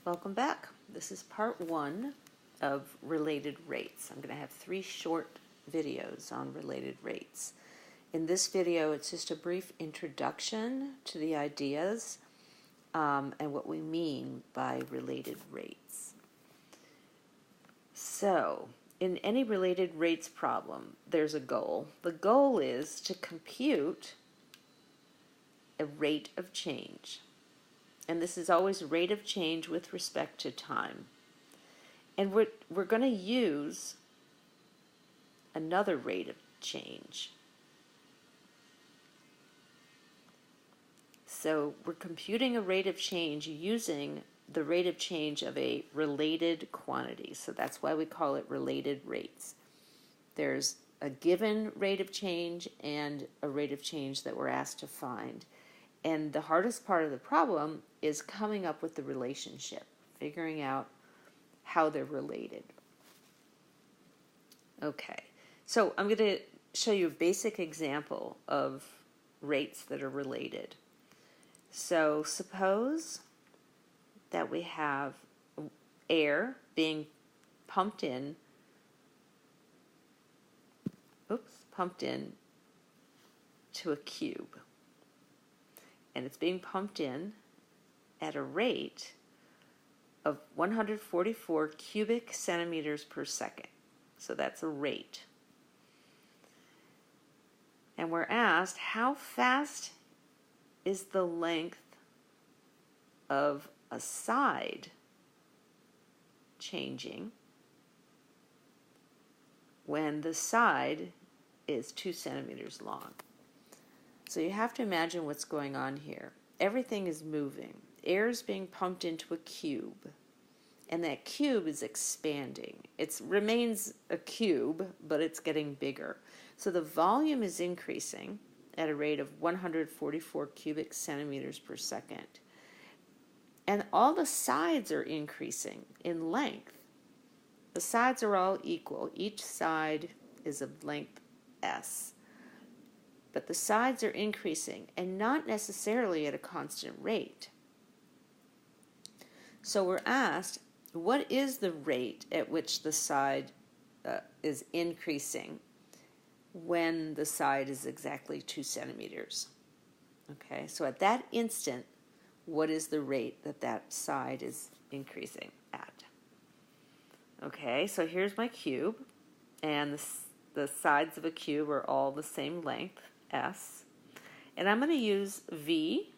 welcome back. This is part 1 of related rates. I'm going to have 3 short videos on related rates. In this video, it's just a brief introduction to the ideas and what we mean by related rates. So, in any related rates problem, there's a goal. The goal is to compute a rate of change. And this is always rate of change with respect to time. And we're going to use another rate of change. So we're computing a rate of change using the rate of change of a related quantity. So that's why we call it related rates. There's a given rate of change and a rate of change that we're asked to find. And the hardest part of the problem is coming up with the relationship, figuring out how they're related. Okay, so I'm going to show you a basic example of rates that are related. So suppose that we have air being pumped in to a cube. And it's being pumped in at a rate of 144 cubic centimeters per second. So that's a rate. And we're asked, how fast is the length of a side changing when the side is 2 centimeters long? So you have to imagine what's going on here. Everything is moving. Air is being pumped into a cube, and that cube is expanding. It remains a cube, but it's getting bigger. So the volume is increasing at a rate of 144 cubic centimeters per second. And all the sides are increasing in length. The sides are all equal. Each side is of length S. But the sides are increasing and not necessarily at a constant rate. So we're asked, what is the rate at which the side is increasing when the side is exactly 2 centimeters? Okay, so at that instant, what is the rate that that side is increasing at? Okay, so here's my cube, and the sides of a cube are all the same length, S. And I'm going to use V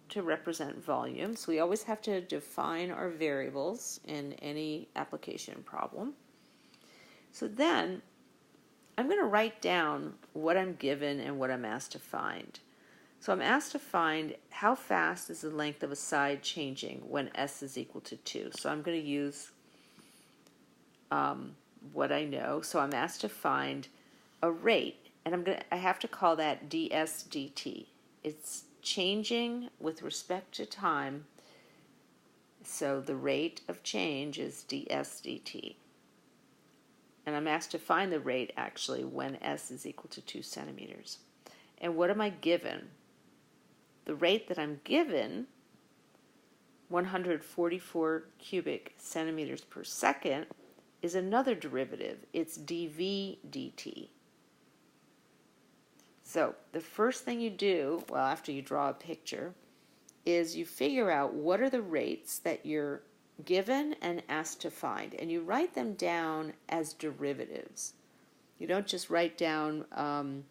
to represent volume. So we always have to define our variables in any application problem. So then I'm going to write down what I'm given and what I'm asked to find. So I'm asked to find how fast is the length of a side changing when S is equal to 2. So I'm going to use what I know. So I'm asked to find a rate, and I have to call that ds dt. It's changing with respect to time, so the rate of change is ds dt. And I'm asked to find the rate actually when S is equal to 2 centimeters. And what am I given? The rate that I'm given, 144 cubic centimeters per second, is another derivative. It's dv dt. So the first thing you do, well, after you draw a picture, is you figure out what are the rates that you're given and asked to find, and you write them down as derivatives. You don't just write down, I'm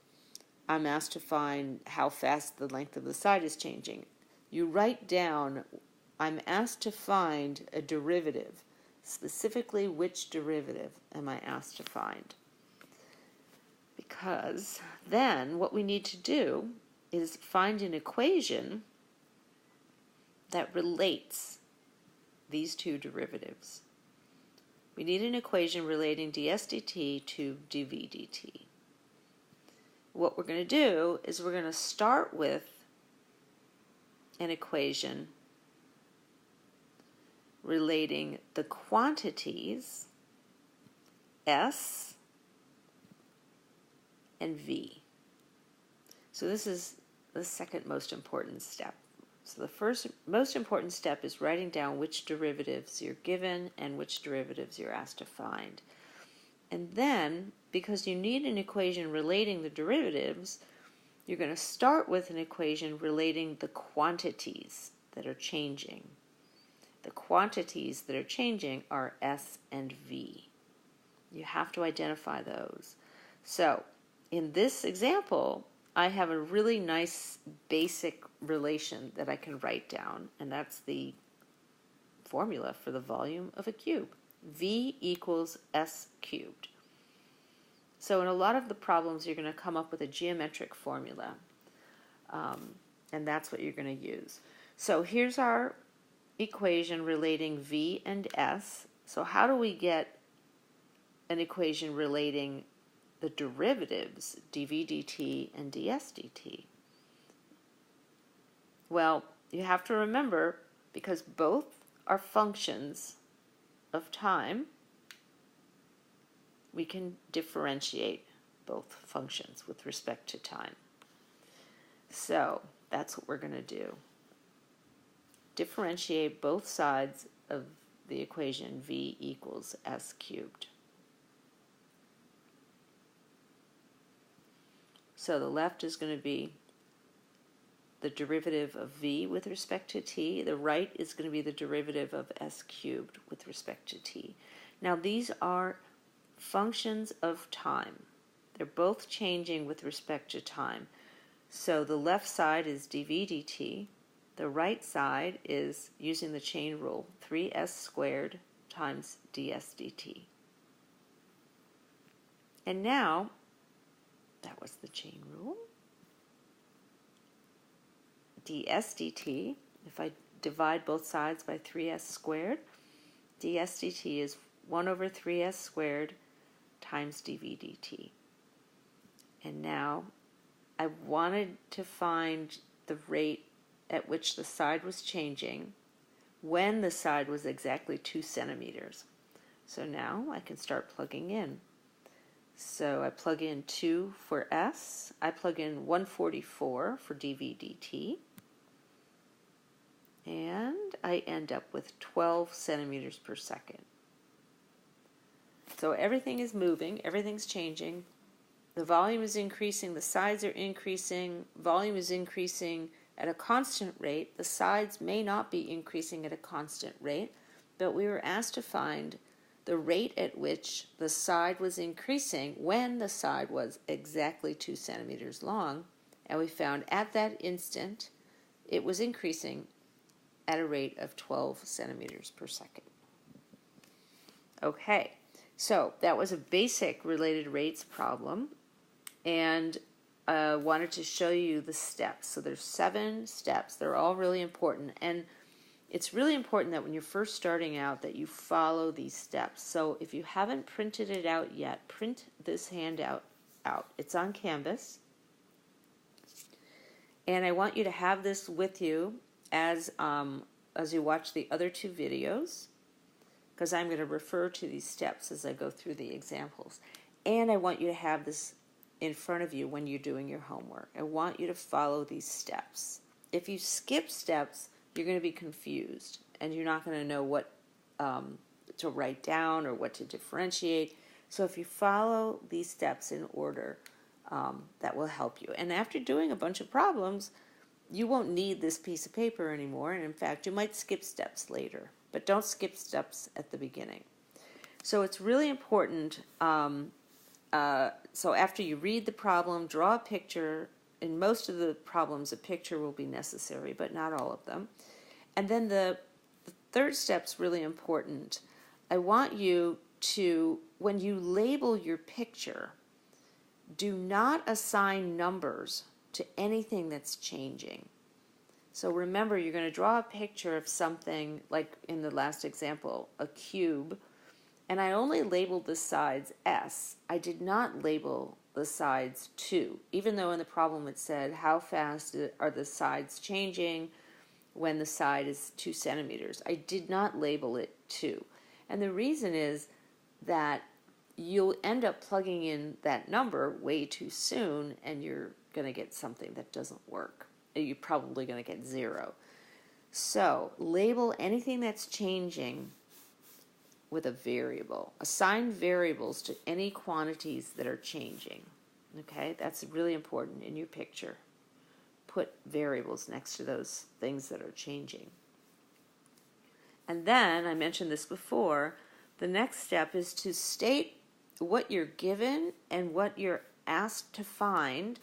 asked to find how fast the length of the side is changing. You write down, I'm asked to find a derivative. Specifically, which derivative am I asked to find? Because then what we need to do is find an equation that relates these two derivatives. We need an equation relating ds dt to dv dt. What we're going to do is we're going to start with an equation relating the quantities S and V. So this is the second most important step. So the first, most important step is writing down which derivatives you're given and which derivatives you're asked to find. And then, because you need an equation relating the derivatives, you're going to start with an equation relating the quantities that are changing. The quantities that are changing are S and V. You have to identify those. So, in this example, I have a really nice basic relation that I can write down, and that's the formula for the volume of a cube. V equals S cubed. So in a lot of the problems, you're going to come up with a geometric formula, and that's what you're going to use. So here's our equation relating V and S. So how do we get an equation relating the derivatives, dv dt and ds dt? Well, you have to remember, because both are functions of time, we can differentiate both functions with respect to time. So that's what we're going to do. Differentiate both sides of the equation V equals S cubed. So the left is going to be the derivative of V with respect to t. The right is going to be the derivative of S cubed with respect to t. Now these are functions of time. They're both changing with respect to time. So the left side is dv dt. The right side is, using the chain rule, 3s squared times ds dt. And now, that was the chain rule. ds dt, if I divide both sides by 3s squared, ds dt is 1 over 3s squared times dv dt. And now I wanted to find the rate at which the side was changing when the side was exactly 2 centimeters. So now I can start plugging in. So I plug in 2 for S, I plug in 144 for dv dt, and I end up with 12 centimeters per second. So everything is moving, everything's changing. The volume is increasing, the sides are increasing, volume is increasing at a constant rate. The sides may not be increasing at a constant rate, but we were asked to find the rate at which the side was increasing when the side was exactly 2 centimeters long, and we found at that instant it was increasing at a rate of 12 centimeters per second. Okay, so that was a basic related rates problem, and I wanted to show you the steps. So there's 7 steps. They're all really important, and it's really important that when you're first starting out that you follow these steps. So if you haven't printed it out yet, print this handout out. It's on Canvas, and I want you to have this with you as you watch the other 2 videos, because I'm going to refer to these steps as I go through the examples. And I want you to have this in front of you when you're doing your homework. I want you to follow these steps. If you skip steps, you're going to be confused, and you're not going to know what to write down or what to differentiate. So if you follow these steps in order, that will help you. And after doing a bunch of problems, you won't need this piece of paper anymore, and in fact, you might skip steps later. But don't skip steps at the beginning. So it's really important. So after you read the problem, draw a picture. In most of the problems, a picture will be necessary, but not all of them. And then the third step's really important. I want you to, when you label your picture, do not assign numbers to anything that's changing. So remember, you're going to draw a picture of something, like in the last example, a cube, and I only labeled the sides S. I did not label the sides 2, even though in the problem it said how fast are the sides changing when the side is 2 centimeters. I did not label it 2. And the reason is that you'll end up plugging in that number way too soon, and you're going to get something that doesn't work. You're probably going to get 0. So label anything that's changing with a variable. Assign variables to any quantities that are changing. Okay, that's really important in your picture. Put variables next to those things that are changing. And then, I mentioned this before, the next step is to state what you're given and what you're asked to find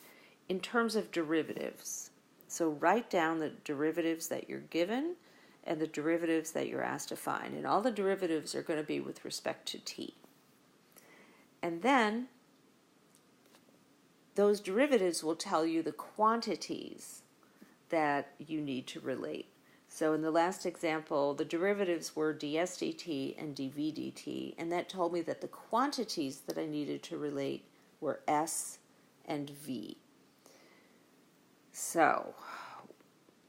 in terms of derivatives. So write down the derivatives that you're given and the derivatives that you're asked to find. And all the derivatives are going to be with respect to t. And then those derivatives will tell you the quantities that you need to relate. So in the last example, the derivatives were ds dt and dv dt, and that told me that the quantities that I needed to relate were s and v. So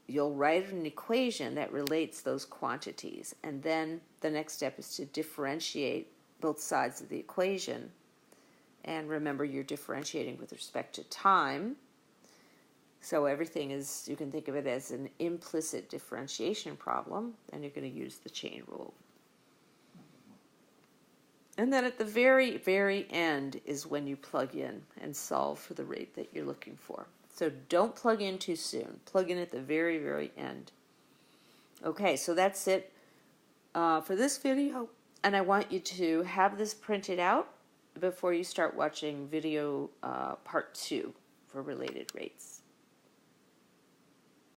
you'll write an equation that relates those quantities, and then the next step is to differentiate both sides of the equation. And remember, you're differentiating with respect to time. So everything is, you can think of it as an implicit differentiation problem, and you're going to use the chain rule. And then at the very, very end is when you plug in and solve for the rate that you're looking for. So don't plug in too soon. Plug in at the very, very end. Okay, so that's it for this video. And I want you to have this printed out before you start watching video part 2 for related rates.